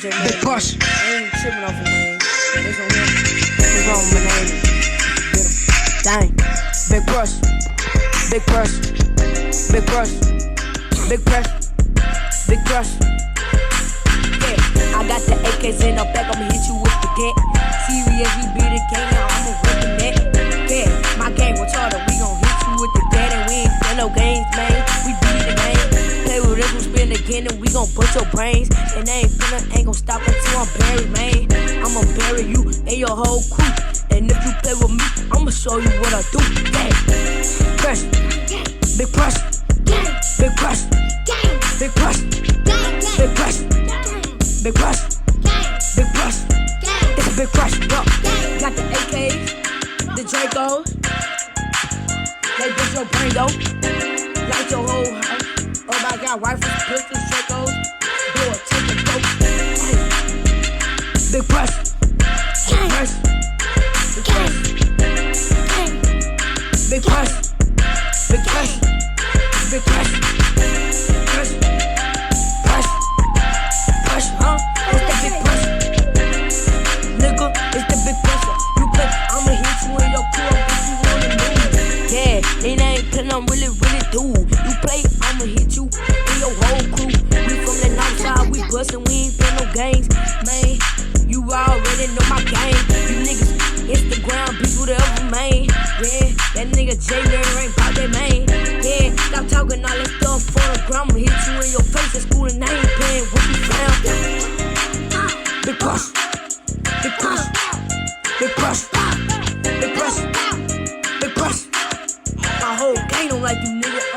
J Big Push. I ain't tripping off of man. It's on him. What's wrong with my name? Get him. Dang. Big Push. Big Push. Big Push. Big Push. Big Push. Yeah, I got the AKs in the back. I'ma hit you with the gat. Serious, we be the gang. Now I'ma whip the net. Yeah, my gang retarded. We gon' hit you with the gat. And we ain't play no games, man. We beat the game. Play with us, we spin again. And we gon' bust your brains. And they ain't gon' stop until I'm buried, man. I'ma bury you and your whole crew. And if you play with me, I'ma show you what I do. Gang. Press. Big press. Big press. Big press. Big press. Big press. Big press. It's a big press. Got the AKs, the Dracos. They bust your brain though. Light your whole house. Oh my God, rifles, pistols, Dracos. Do a take a go. Big press. Big press. Big press. Big press. Big press. Big press. Press. Press. Press, huh? It's the big press. Nigga, it's the big pressure. You play, I'ma hit you in your crew. If you wanna move. Yeah, and I ain't playing, I'm really do. You play, I'ma hit you in your whole crew. We from the north side, we bustin', we ain't play no games. Man, you already know my game. You niggas, Instagram, bitch, whatever, man. Yeah, that nigga J-Man ain't bout that, man. Yeah, stop talking all that stuff for the gram. I'ma hit you in your face at school and I ain't playing what you found. Big push. Big push. Big push. Big push. Big push. My whole gang don't like you, nigga.